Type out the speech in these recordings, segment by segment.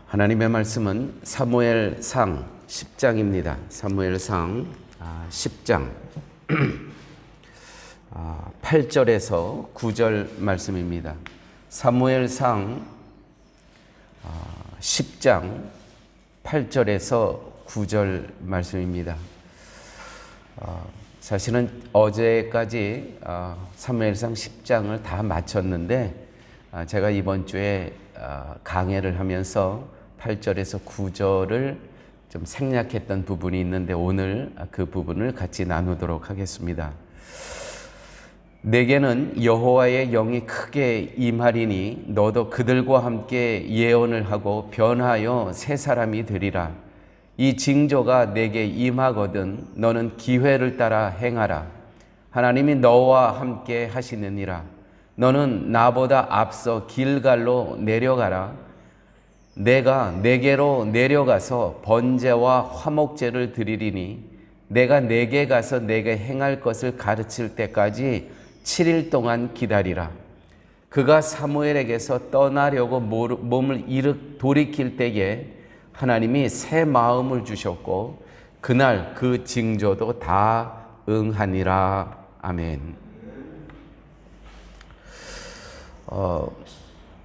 하나님의 말씀은 사무엘상 10장입니다. 사무엘상 10장 8절에서 9절 말씀입니다. 사무엘상 10장 8절에서 9절 말씀입니다. 사실은 어제까지 사무엘상 10장을 다 마쳤는데 제가 이번 주에 강해를 하면서 8절에서 9절을 좀 생략했던 부분이 있는데 오늘 그 부분을 같이 나누도록 하겠습니다. 내게는 여호와의 영이 크게 임하리니 너도 그들과 함께 예언을 하고 변하여 새 사람이 되리라. 이 징조가 내게 임하거든 너는 기회를 따라 행하라. 하나님이 너와 함께 하시느니라. 너는 나보다 앞서 길갈로 내려가라. 내가 내게로 내려가서 번제와 화목제를 드리리니 내가 내게 가서 내게 행할 것을 가르칠 때까지 7일 기다리라. 그가 사무엘에게서 떠나려고 몸을 돌이킬 때에 하나님이 새 마음을 주셨고 그날 그 징조도 다 응하니라. 아멘.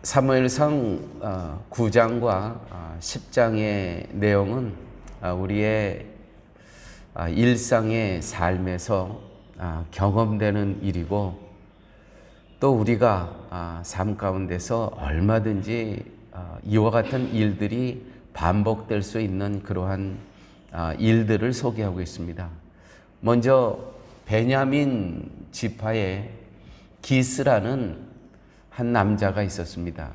사무엘상 9장과 10장의 내용은 우리의 일상의 삶에서 경험되는 일이고 또 우리가 삶 가운데서 얼마든지 이와 같은 일들이 반복될 수 있는 그러한 일들을 소개하고 있습니다. 먼저 베냐민 지파에 기스라는 한 남자가 있었습니다.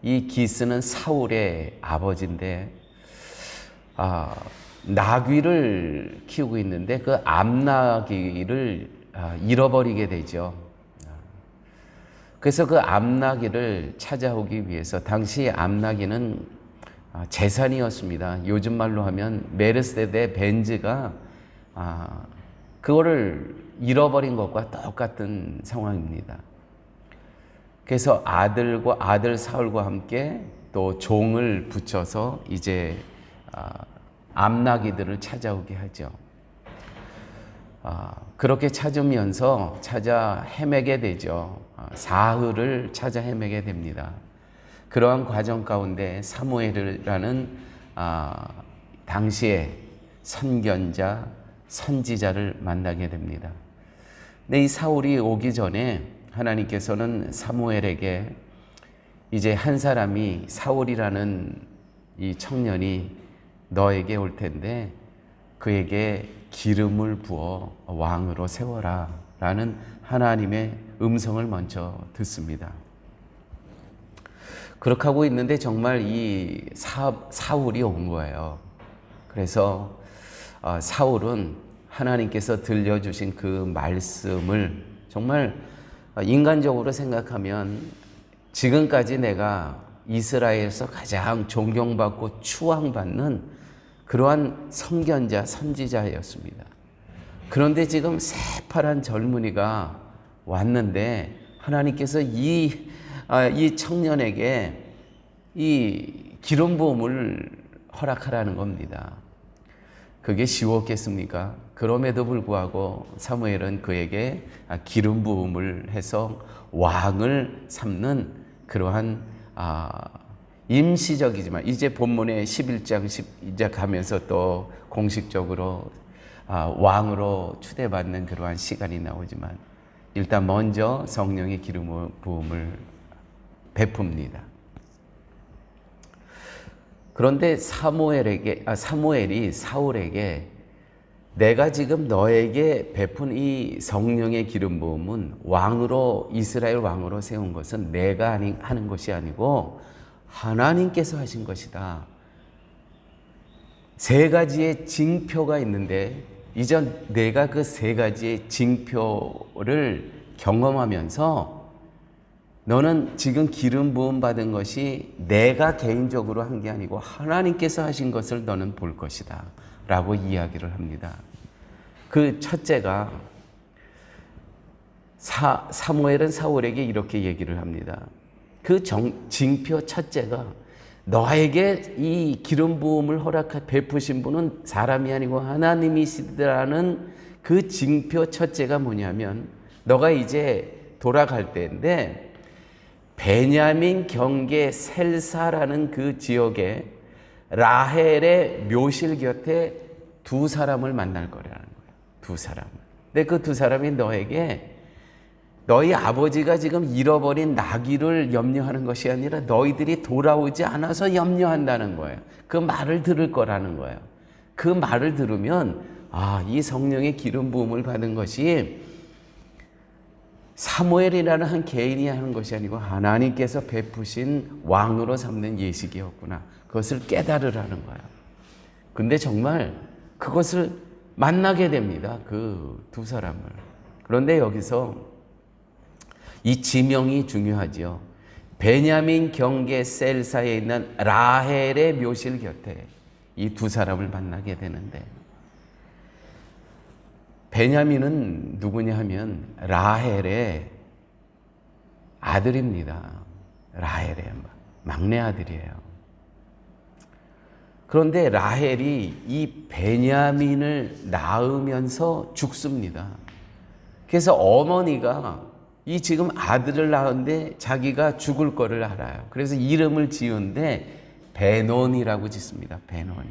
이 기스는 사울의 아버지인데 나귀를 키우고 있는데 그 암나귀를 잃어버리게 되죠. 그래서 그 암나귀를 찾아오기 위해서 당시 암나귀는 재산이었습니다. 요즘 말로 하면 메르세데 벤츠가 그거를 잃어버린 것과 똑같은 상황입니다. 그래서 아들 사울과 함께 또 종을 붙여서 이제 암나귀들을 찾아오게 하죠. 그렇게 찾으면서 찾아 헤매게 되죠. 사흘을 찾아 헤매게 됩니다. 그러한 과정 가운데 사무엘이라는 당시의 선견자, 선지자를 만나게 됩니다. 근데 이 사울이 오기 전에 하나님께서는 사무엘에게 이제 한 사람이 사울이라는 이 청년이 너에게 올 텐데 그에게 기름을 부어 왕으로 세워라 라는 하나님의 음성을 먼저 듣습니다. 그렇게 하고 있는데 정말 이 사울이 온 거예요. 그래서 사울은 하나님께서 들려주신 그 말씀을 정말 인간적으로 생각하면 지금까지 내가 이스라엘에서 가장 존경받고 추앙받는 그러한 선견자, 선지자였습니다. 그런데 지금 새파란 젊은이가 왔는데 하나님께서 이 청년에게 이 기름 부음을 허락하라는 겁니다. 그게 쉬웠겠습니까? 그럼에도 불구하고 사무엘은 그에게 기름 부음을 해서 왕을 삼는 그러한 임시적이지만 이제 본문의 11장 이제 가면서 또 공식적으로 왕으로 추대받는 그러한 시간이 나오지만 일단 먼저 성령의 기름 부음을 베풉니다. 그런데 사무엘이 사울에게 내가 지금 너에게 베푼 이 성령의 기름 부음은 왕으로 이스라엘 왕으로 세운 것은 내가 하는 것이 아니고 하나님께서 하신 것이다. 세 가지의 징표가 있는데 이전 내가 그 세 가지의 징표를 경험하면서 너는 지금 기름 부음 받은 것이 내가 개인적으로 한 게 아니고 하나님께서 하신 것을 너는 볼 것이다 라고 이야기를 합니다. 그 첫째가 사무엘은 사울에게 이렇게 얘기를 합니다. 그 징표 첫째가 너에게 이 기름 부음을 베푸신 분은 사람이 아니고 하나님이시라는 그 징표 첫째가 뭐냐면 너가 이제 돌아갈 때인데 베냐민 경계 셀사라는 그 지역에 라헬의 묘실 곁에 두 사람을 만날 거라는 거예요. 두 사람. 근데 그 두 사람이 너에게 너희 아버지가 지금 잃어버린 나귀를 염려하는 것이 아니라 너희들이 돌아오지 않아서 염려한다는 거예요. 그 말을 들을 거라는 거예요. 그 말을 들으면 이 성령의 기름 부음을 받은 것이 사무엘이라는 한 개인이 하는 것이 아니고 하나님께서 베푸신 왕으로 삼는 예식이었구나. 그것을 깨달으라는 거예요. 근데 정말 그것을 만나게 됩니다. 그 두 사람을. 그런데 여기서 이 지명이 중요하죠. 베냐민 경계 셀사에 있는 라헬의 묘실 곁에 이 두 사람을 만나게 되는데 베냐민은 누구냐 하면 라헬의 아들입니다. 라헬의 막내 아들이에요. 그런데 라헬이 이 베냐민을 낳으면서 죽습니다. 그래서 어머니가 이 지금 아들을 낳은데 자기가 죽을 거를 알아요. 그래서 이름을 지은데 베논이라고 짓습니다. 베논.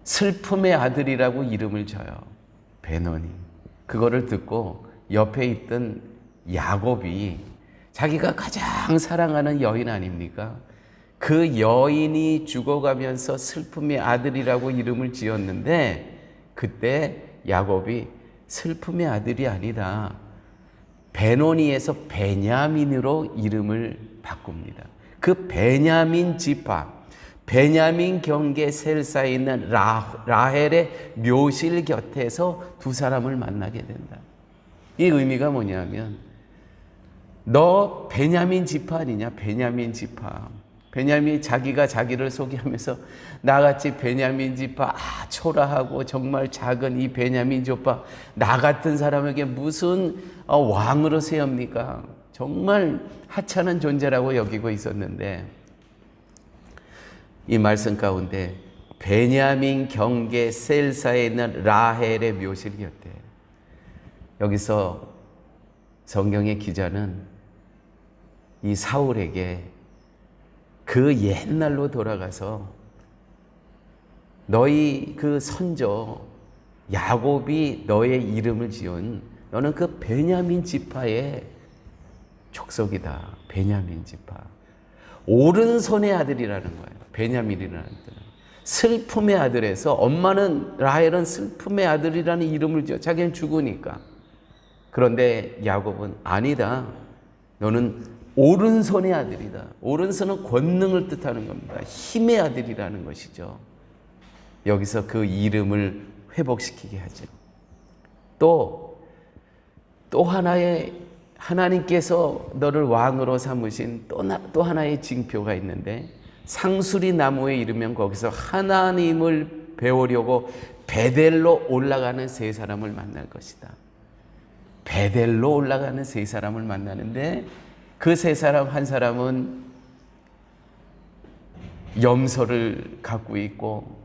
슬픔의 아들이라고 이름을 져요. 베논이. 그거를 듣고 옆에 있던 야곱이 자기가 가장 사랑하는 여인 아닙니까? 그 여인이 죽어가면서 슬픔의 아들이라고 이름을 지었는데 그때 야곱이 슬픔의 아들이 아니다. 베노니에서 베냐민으로 이름을 바꿉니다. 그 베냐민 지파, 베냐민 경계 셀사에 있는 라헬의 묘실 곁에서 두 사람을 만나게 된다. 이 의미가 뭐냐면 너 베냐민 지파 아니냐? 베냐민 지파. 베냐민이 자기가 자기를 소개하면서 나같이 베냐민 지파 초라하고 정말 작은 이 베냐민 지파 나 같은 사람에게 무슨 왕으로 세웁니까? 정말 하찮은 존재라고 여기고 있었는데 이 말씀 가운데 베냐민 경계 셀사에 있는 라헬의 묘실 곁에 여기서 성경의 기자는 이 사울에게 그 옛날로 돌아가서 너희 그 선조 야곱이 너의 이름을 지은 너는 그 베냐민 지파의 족속이다. 베냐민 지파. 오른손의 아들이라는 거예요. 베냐민이라는 아들. 슬픔의 아들에서 엄마는 라헬은 슬픔의 아들이라는 이름을 지어 자기는 죽으니까. 그런데 야곱은 아니다. 너는 오른손의 아들이다. 오른손은 권능을 뜻하는 겁니다. 힘의 아들이라는 것이죠. 여기서 그 이름을 회복시키게 하죠. 또 하나의 하나님께서 너를 왕으로 삼으신 또 하나의 징표가 있는데 상수리 나무에 이르면 거기서 하나님을 배우려고 베델로 올라가는 세 사람을 만날 것이다. 베델로 올라가는 세 사람을 만나는데 그 세 사람 한 사람은 염소를 갖고 있고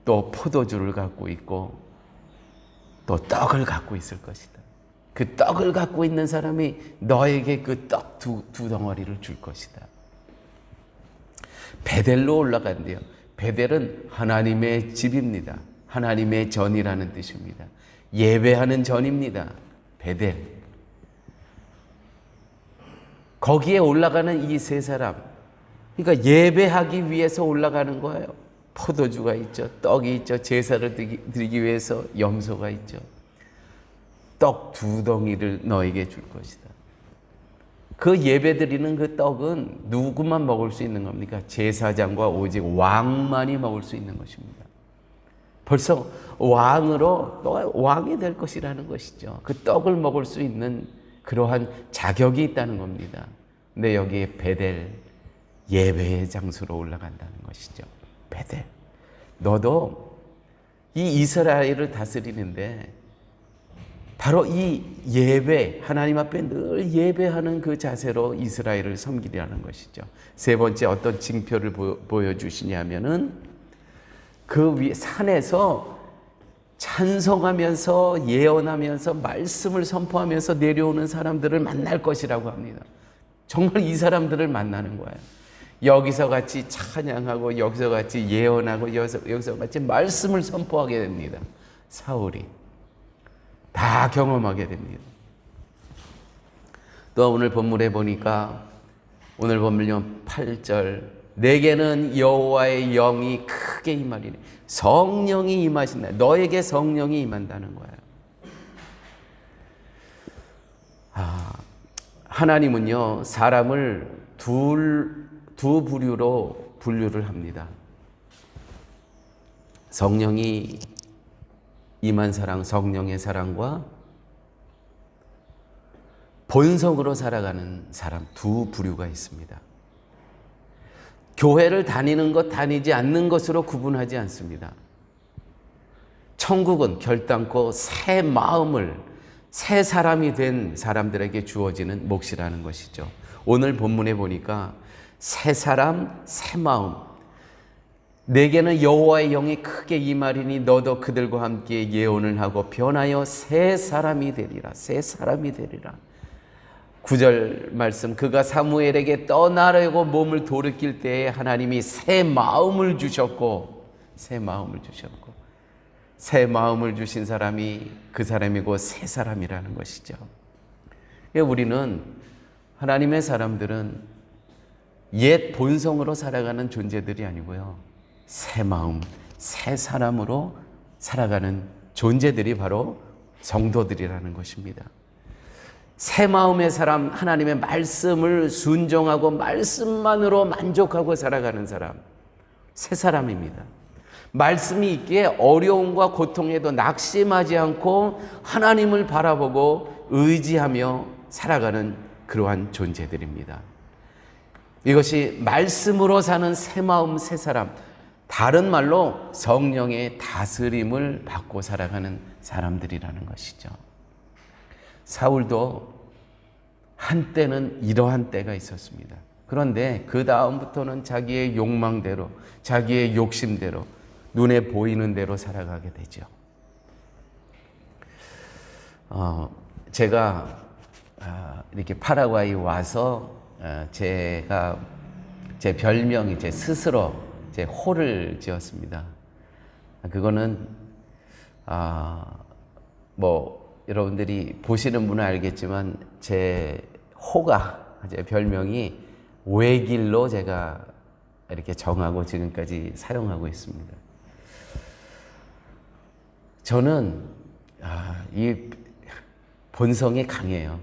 또 포도주를 갖고 있고 또 떡을 갖고 있을 것이다. 그 떡을 갖고 있는 사람이 너에게 그 떡 두 덩어리를 줄 것이다. 베델로 올라간대요. 베델은 하나님의 집입니다. 하나님의 전이라는 뜻입니다. 예배하는 전입니다. 베델. 거기에 올라가는 이 세 사람, 그러니까 예배하기 위해서 올라가는 거예요. 포도주가 있죠. 떡이 있죠. 제사를 드리기 위해서 염소가 있죠. 떡 두 덩이를 너에게 줄 것이다. 그 예배드리는 그 떡은 누구만 먹을 수 있는 겁니까? 제사장과 오직 왕만이 먹을 수 있는 것입니다. 벌써 왕으로 너가 왕이 될 것이라는 것이죠. 그 떡을 먹을 수 있는 그러한 자격이 있다는 겁니다. 근데 여기에 베델, 예배의 장소로 올라간다는 것이죠. 베델. 너도 이 이스라엘을 다스리는데 바로 이 예배, 하나님 앞에 늘 예배하는 그 자세로 이스라엘을 섬기려는 것이죠. 세 번째 어떤 징표를 보여주시냐면은 그 위 산에서 찬송하면서 예언하면서 말씀을 선포하면서 내려오는 사람들을 만날 것이라고 합니다. 정말 이 사람들을 만나는 거예요. 여기서 같이 찬양하고 여기서 같이 예언하고 여기서 같이 말씀을 선포하게 됩니다. 사울이 다 경험하게 됩니다. 또 오늘 본문에 보니까 오늘 본문 8절 내게는 여호와의 영이 크게 임하리니 성령이 임하신다. 너에게 성령이 임한다는 거예요. 하나님은요 사람을 두 부류로 분류를 합니다. 성령이 임한 사랑, 성령의 사랑과 본성으로 살아가는 사람 두 부류가 있습니다. 교회를 다니는 것, 다니지 않는 것으로 구분하지 않습니다. 천국은 결단코 새 마음을, 새 사람이 된 사람들에게 주어지는 몫이라는 것이죠. 오늘 본문에 보니까 새 사람, 새 마음. 내게는 여호와의 영이 크게 임하리니 너도 그들과 함께 예언을 하고 변하여 새 사람이 되리라. 새 사람이 되리라. 9절 말씀 그가 사무엘에게 떠나려고 몸을 돌이킬 때에 하나님이 새 마음을 주셨고 새 마음을 주신 사람이 그 사람이고 새 사람이라는 것이죠. 우리는 하나님의 사람들은 옛 본성으로 살아가는 존재들이 아니고요. 새 마음, 새 사람으로 살아가는 존재들이 바로 성도들이라는 것입니다. 새 마음의 사람, 하나님의 말씀을 순종하고 말씀만으로 만족하고 살아가는 사람, 새 사람입니다. 말씀이 있기에 어려움과 고통에도 낙심하지 않고 하나님을 바라보고 의지하며 살아가는 그러한 존재들입니다. 이것이 말씀으로 사는 새 마음, 새 사람, 다른 말로 성령의 다스림을 받고 살아가는 사람들이라는 것이죠. 사울도 한때는 이러한 때가 있었습니다. 그런데 그 다음부터는 자기의 욕망대로, 자기의 욕심대로, 눈에 보이는 대로 살아가게 되죠. 제가 이렇게 파라과이 와서 제가 제 별명이 제 스스로 제 호를 지었습니다. 그거는 여러분들이 보시는 분은 알겠지만 제 호가 제 별명이 외길로 제가 이렇게 정하고 지금까지 사용하고 있습니다. 저는 이 본성이 강해요.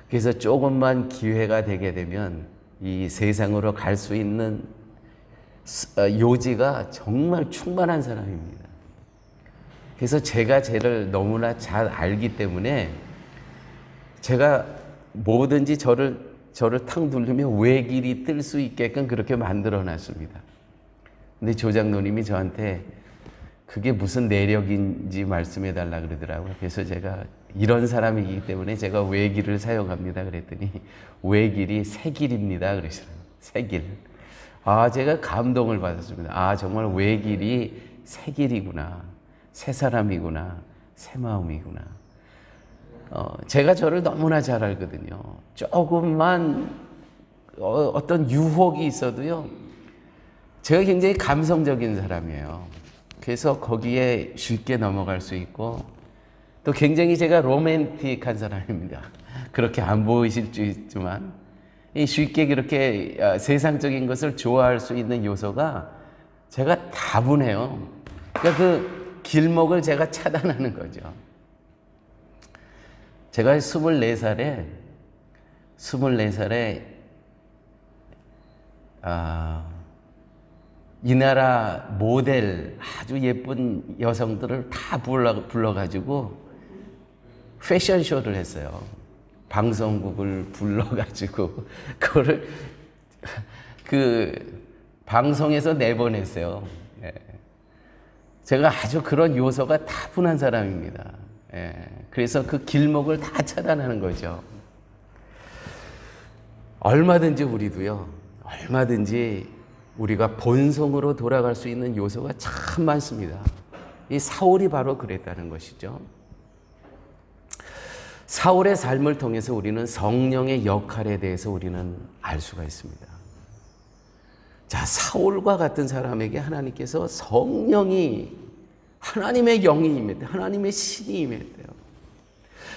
그래서 조금만 기회가 되게 되면 이 세상으로 갈 수 있는 요지가 정말 충만한 사람입니다. 그래서 제가 쟤를 너무나 잘 알기 때문에 제가 뭐든지 저를 탁 누르면 외길이 뜰 수 있게끔 그렇게 만들어 놨습니다. 근데 조장로님이 저한테 그게 무슨 내력인지 말씀해 달라 그러더라고요. 그래서 제가 이런 사람이기 때문에 제가 외길을 사용합니다 그랬더니 외길이 새길입니다 그러시더라고요. 새길. 제가 감동을 받았습니다. 정말 외길이 새길이구나. 새 사람이구나. 새 마음이구나. 제가 저를 너무나 잘 알거든요. 조금만 어떤 유혹이 있어도요. 제가 굉장히 감성적인 사람이에요. 그래서 거기에 쉽게 넘어갈 수 있고 또 굉장히 제가 로맨틱한 사람입니다. 그렇게 안 보이실 수 있지만 쉽게 그렇게 세상적인 것을 좋아할 수 있는 요소가 제가 다분해요. 그러니까 그 길목을 제가 차단하는 거죠. 제가 24살에 이 나라 모델 아주 예쁜 여성들을 다 불러가지고 패션쇼를 했어요. 방송국을 불러가지고 그거를 그 방송에서 내보냈어요. 제가 아주 그런 요소가 다분한 사람입니다. 그래서 그 길목을 다 차단하는 거죠. 얼마든지 우리도요, 얼마든지 우리가 본성으로 돌아갈 수 있는 요소가 참 많습니다. 이 사울이 바로 그랬다는 것이죠. 사울의 삶을 통해서 우리는 성령의 역할에 대해서 우리는 알 수가 있습니다. 자, 사울과 같은 사람에게 하나님께서 성령이, 하나님의 영이 임했대요. 하나님의 신이 임했대요.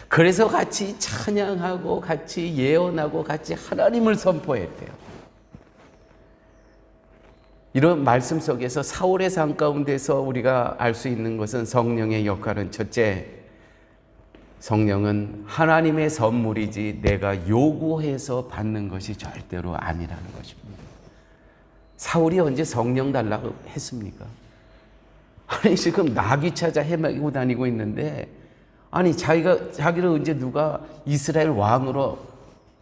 그래서 같이 찬양하고 같이 예언하고 같이 하나님을 선포했대요. 이런 말씀 속에서 사울의 삶 가운데서 우리가 알 수 있는 것은 성령의 역할은 첫째, 성령은 하나님의 선물이지 내가 요구해서 받는 것이 절대로 아니라는 것입니다. 사울이 언제 성령 달라고 했습니까? 아니, 지금 나귀 찾아 헤매고 다니고 있는데, 아니, 자기를 언제 누가 이스라엘 왕으로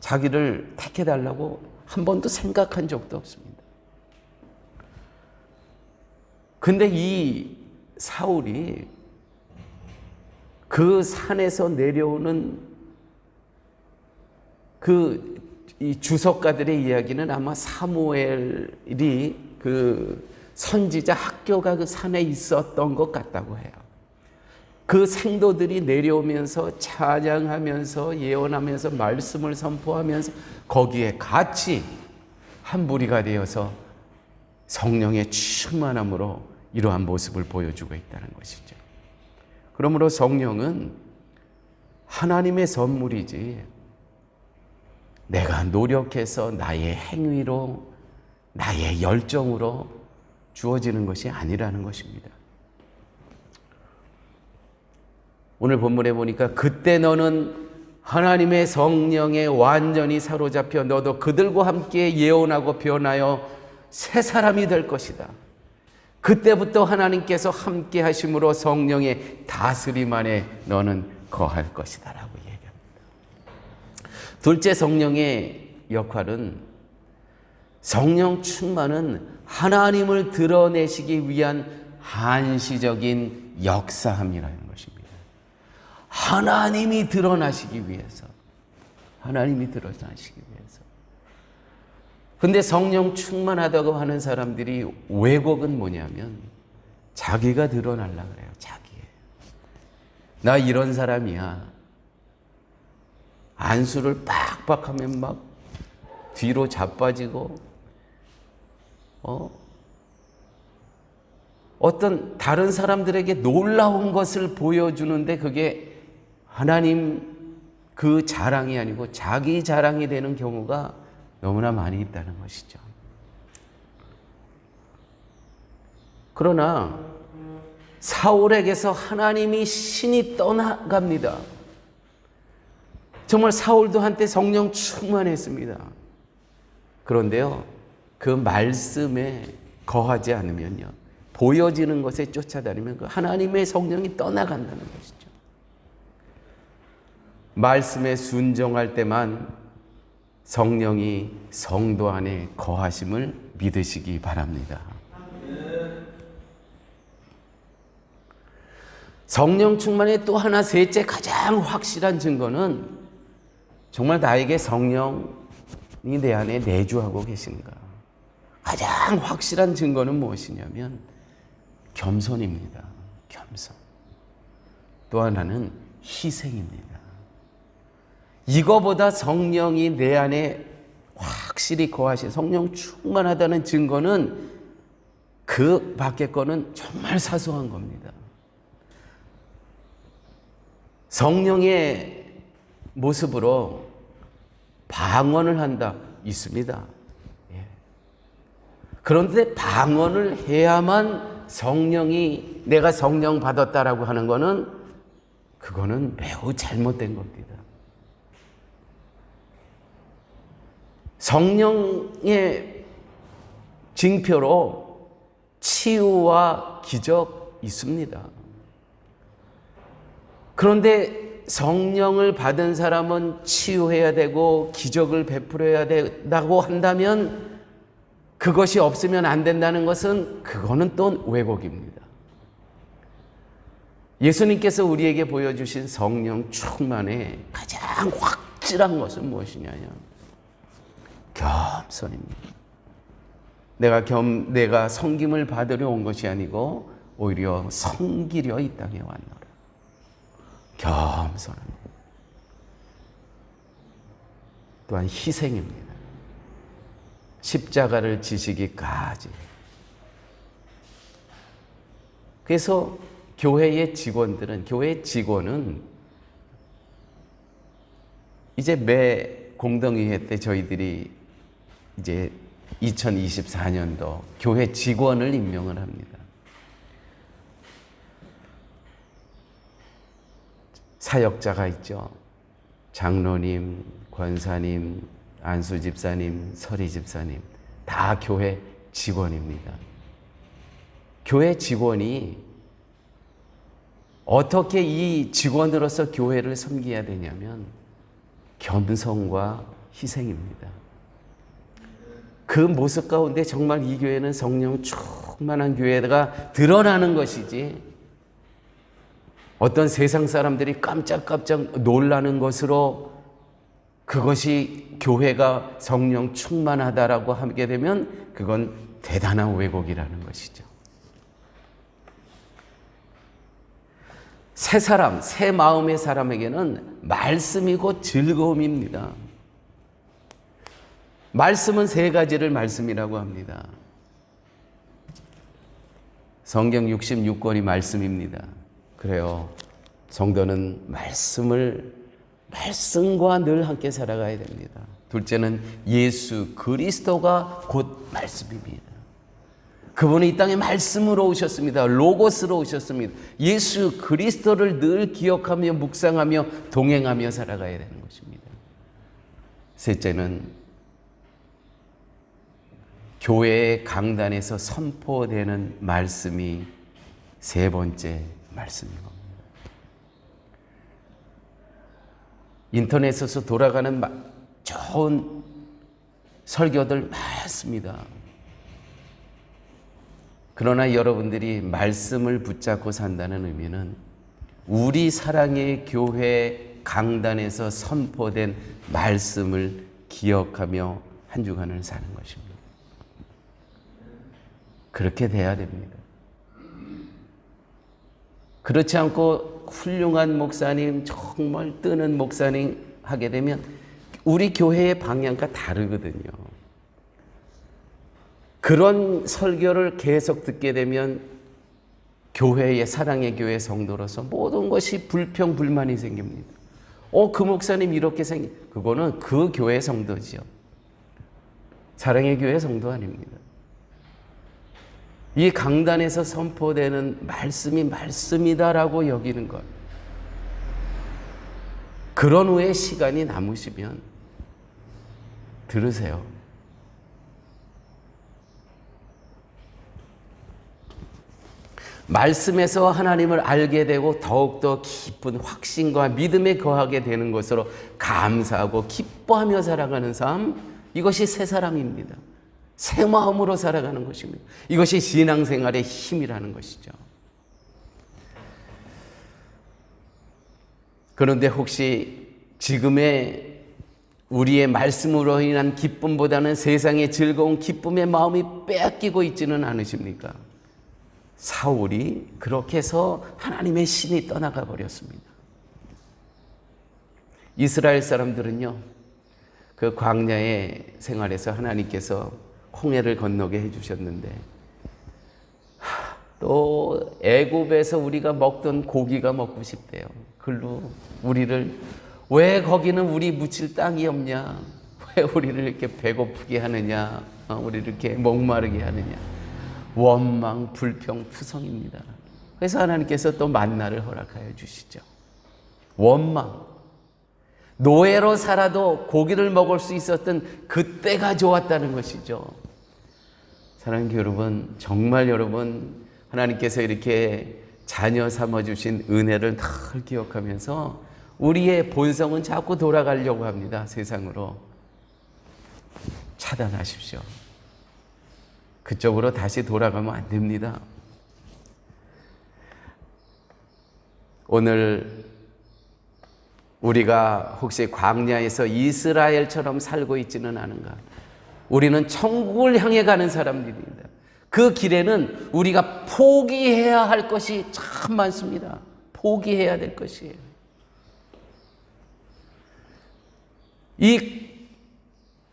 자기를 택해달라고 한 번도 생각한 적도 없습니다. 근데 이 사울이 그 산에서 내려오는 이 주석가들의 이야기는 아마 사무엘이 그 선지자 학교가 그 산에 있었던 것 같다고 해요. 그 생도들이 내려오면서 찬양하면서 예언하면서 말씀을 선포하면서 거기에 같이 한 무리가 되어서 성령의 충만함으로 이러한 모습을 보여주고 있다는 것이죠. 그러므로 성령은 하나님의 선물이지 내가 노력해서 나의 행위로 나의 열정으로 주어지는 것이 아니라는 것입니다. 오늘 본문에 보니까 그때 너는 하나님의 성령에 완전히 사로잡혀 너도 그들과 함께 예언하고 변하여 새 사람이 될 것이다. 그때부터 하나님께서 함께 하심으로 성령의 다스림 안에 너는 거할 것이다 라고 얘기합니다. 둘째, 성령의 역할은 성령 충만은 하나님을 드러내시기 위한 한시적인 역사함이라는 것입니다. 하나님이 드러나시기 위해서. 근데 성령 충만하다고 하는 사람들이 왜곡은 뭐냐면 자기가 드러나려고 그래요. 나 이런 사람이야. 안수를 빡빡 하면 막 뒤로 자빠지고 어떤 다른 사람들에게 놀라운 것을 보여주는데 그게 하나님 그 자랑이 아니고 자기 자랑이 되는 경우가 너무나 많이 있다는 것이죠. 그러나 사울에게서 하나님이 신이 떠나갑니다. 정말 사울도 한때 성령 충만했습니다. 그런데요, 그 말씀에 거하지 않으면요, 보여지는 것에 쫓아다니면 그 하나님의 성령이 떠나간다는 것이죠. 말씀에 순종할 때만 성령이 성도 안에 거하심을 믿으시기 바랍니다. 성령 충만의 또 하나, 셋째 가장 확실한 증거는 정말 나에게 성령이 내 안에 내주하고 계신가. 가장 확실한 증거는 무엇이냐면 겸손입니다. 겸손. 또 하나는 희생입니다. 이거보다 성령이 내 안에 확실히 거하신, 성령 충만하다는 증거는 그 밖의 거는 정말 사소한 겁니다. 성령의 모습으로 방언을 한다, 있습니다. 그런데 방언을 해야만 성령이, 내가 성령 받았다라고 하는 거는 그거는 매우 잘못된 겁니다. 성령의 징표로 치유와 기적 있습니다. 그런데 성령을 받은 사람은 치유해야 되고 기적을 베풀어야 된다고 한다면 그것이 없으면 안 된다는 것은 그거는 또 왜곡입니다. 예수님께서 우리에게 보여주신 성령 충만의 가장 확실한 것은 무엇이냐면 겸손입니다. 내가 섬김을 받으려 온 것이 아니고 오히려 섬기려 이 땅에 왔노라. 겸손합니다. 또한 희생입니다. 십자가를 지시기까지. 그래서 교회 직원은 이제 매 공동의회 때 저희들이 이제 2024년도 교회 직원을 임명을 합니다. 사역자가 있죠. 장로님, 권사님, 안수 집사님, 서리 집사님, 다 교회 직원입니다. 교회 직원이 어떻게 이 직원으로서 교회를 섬겨야 되냐면 겸손과 희생입니다. 그 모습 가운데 정말 이 교회는 성령 충만한 교회가 드러나는 것이지, 어떤 세상 사람들이 깜짝깜짝 놀라는 것으로 그것이 교회가 성령 충만하다라고 하게 되면 그건 대단한 왜곡이라는 것이죠. 새 마음의 사람에게는 말씀이 곧 즐거움입니다. 말씀은 세 가지를 말씀이라고 합니다. 성경 66권이 말씀입니다. 그래요. 성도는 말씀과 늘 함께 살아가야 됩니다. 둘째는 예수 그리스도가 곧 말씀입니다. 그분은 이 땅에 말씀으로 오셨습니다. 로고스로 오셨습니다. 예수 그리스도를 늘 기억하며 묵상하며 동행하며 살아가야 되는 것입니다. 셋째는 교회의 강단에서 선포되는 말씀이 세 번째 말씀인 겁니다. 인터넷에서 돌아가는 좋은 설교들 많습니다. 그러나 여러분들이 말씀을 붙잡고 산다는 의미는 우리 사랑의 교회 강단에서 선포된 말씀을 기억하며 한 주간을 사는 것입니다. 그렇게 돼야 됩니다. 그렇지 않고 훌륭한 목사님, 정말 뜨는 목사님 하게 되면 우리 교회의 방향과 다르거든요. 그런 설교를 계속 듣게 되면 교회의 사랑의 교회 성도로서 모든 것이 불평, 불만이 생깁니다. 그 목사님 이렇게 그거는 그 교회 성도지요. 사랑의 교회 성도 아닙니다. 이 강단에서 선포되는 말씀이 말씀이다라고 여기는 것. 그런 후에 시간이 남으시면 들으세요. 말씀에서 하나님을 알게 되고 더욱더 깊은 확신과 믿음에 거하게 되는 것으로 감사하고 기뻐하며 살아가는 삶, 이것이 새 사람입니다. 새 마음으로 살아가는 것입니다. 이것이 신앙생활의 힘이라는 것이죠. 그런데 혹시 지금의 우리의 말씀으로 인한 기쁨보다는 세상의 즐거운 기쁨의 마음이 빼앗기고 있지는 않으십니까? 사울이 그렇게 해서 하나님의 신이 떠나가 버렸습니다. 이스라엘 사람들은요, 그 광야의 생활에서 하나님께서 홍해를 건너게 해주셨는데 또 애굽에서 우리가 먹던 고기가 먹고 싶대요. 글로 우리를, 왜 거기는 우리 묻힐 땅이 없냐, 왜 우리를 이렇게 배고프게 하느냐, 우리를 이렇게 목마르게 하느냐. 원망, 불평, 투성입니다. 그래서 하나님께서 또 만나를 허락하여 주시죠. 원망, 노예로 살아도 고기를 먹을 수 있었던 그때가 좋았다는 것이죠. 사랑하는 여러분, 정말 여러분, 하나님께서 이렇게 자녀 삼아주신 은혜를 늘 기억하면서 우리의 본성은 자꾸 돌아가려고 합니다. 세상으로. 차단하십시오. 그쪽으로 다시 돌아가면 안 됩니다. 오늘 우리가 혹시 광야에서 이스라엘처럼 살고 있지는 않은가? 우리는 천국을 향해 가는 사람들입니다. 그 길에는 우리가 포기해야 할 것이 참 많습니다. 포기해야 될 것이에요. 이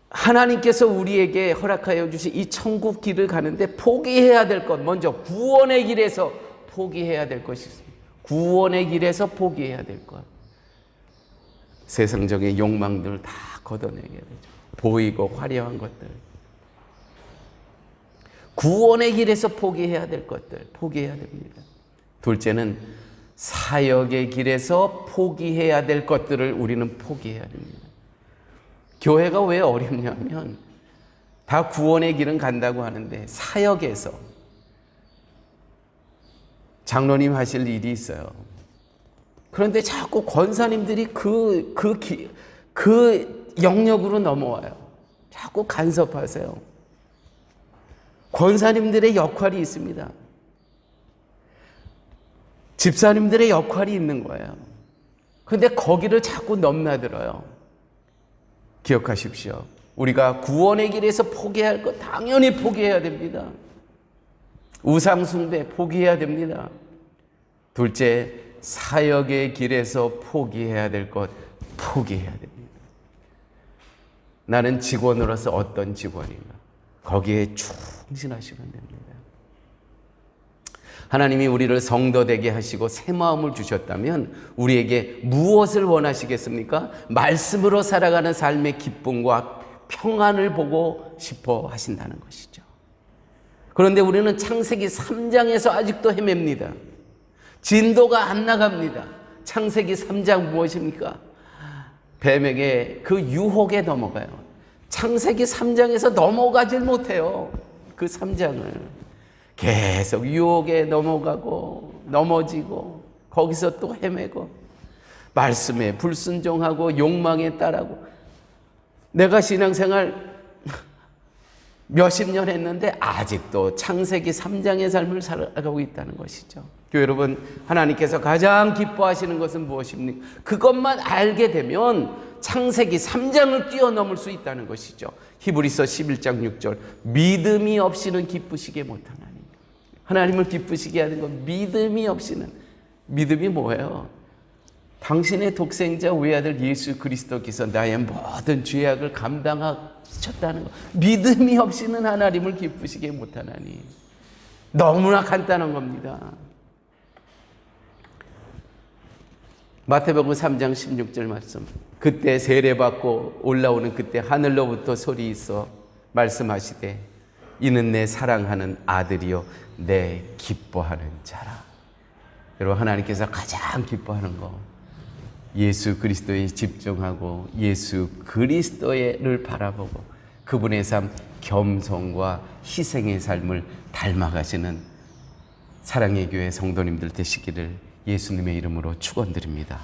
하나님께서 우리에게 허락하여 주신 이 천국 길을 가는데 포기해야 될 것, 먼저 구원의 길에서 포기해야 될 것이 있습니다. 구원의 길에서 포기해야 될 것. 세상적인 욕망들 다 걷어내게 되죠. 보이고 화려한 것들. 구원의 길에서 포기해야 될 것들, 포기해야 됩니다. 둘째는 사역의 길에서 포기해야 될 것들을 우리는 포기해야 됩니다. 교회가 왜 어렵냐면 다 구원의 길은 간다고 하는데 사역에서 장로님 하실 일이 있어요. 그런데 자꾸 권사님들이 그 영역으로 넘어와요. 자꾸 간섭하세요. 권사님들의 역할이 있습니다. 집사님들의 역할이 있는 거예요. 그런데 거기를 자꾸 넘나들어요. 기억하십시오. 우리가 구원의 길에서 포기할 것 당연히 포기해야 됩니다. 우상 숭배 포기해야 됩니다. 둘째, 사역의 길에서 포기해야 될 것 포기해야 됩니다. 나는 직원으로서 어떤 직원인가? 거기에 충실하시면 됩니다. 하나님이 우리를 성도 되게 하시고 새 마음을 주셨다면 우리에게 무엇을 원하시겠습니까? 말씀으로 살아가는 삶의 기쁨과 평안을 보고 싶어 하신다는 것이죠. 그런데 우리는 창세기 3장에서 아직도 헤맵니다. 진도가 안 나갑니다. 창세기 3장 무엇입니까? 뱀에게 그 유혹에 넘어가요. 창세기 3장에서 넘어가질 못해요. 그 3장을. 계속 유혹에 넘어가고 넘어지고 거기서 또 헤매고 말씀에 불순종하고 욕망에 따라고. 내가 신앙생활 몇십 년 했는데 아직도 창세기 3장의 삶을 살아가고 있다는 것이죠. 교회 여러분, 하나님께서 가장 기뻐하시는 것은 무엇입니까? 그것만 알게 되면 창세기 3장을 뛰어넘을 수 있다는 것이죠. 히브리서 11장 6절, 믿음이 없이는 기쁘시게 못하나니. 하나님을 기쁘시게 하는 건 믿음이 없이는. 믿음이 뭐예요? 당신의 독생자 외아들 예수 그리스도께서 나의 모든 죄악을 감당하셨다는 것. 믿음이 없이는 하나님을 기쁘시게 못하나니. 너무나 간단한 겁니다. 마태복음 3장 16절 말씀. 그때 세례받고 올라오는 그때 하늘로부터 소리 있어 말씀하시되 이는 내 사랑하는 아들이요 내 기뻐하는 자라. 여러분, 하나님께서 가장 기뻐하는 거 예수 그리스도에 집중하고 예수 그리스도를 바라보고 그분의 삶, 겸손과 희생의 삶을 닮아가시는 사랑의 교회 성도님들 되시기를 예수님의 이름으로 축원드립니다.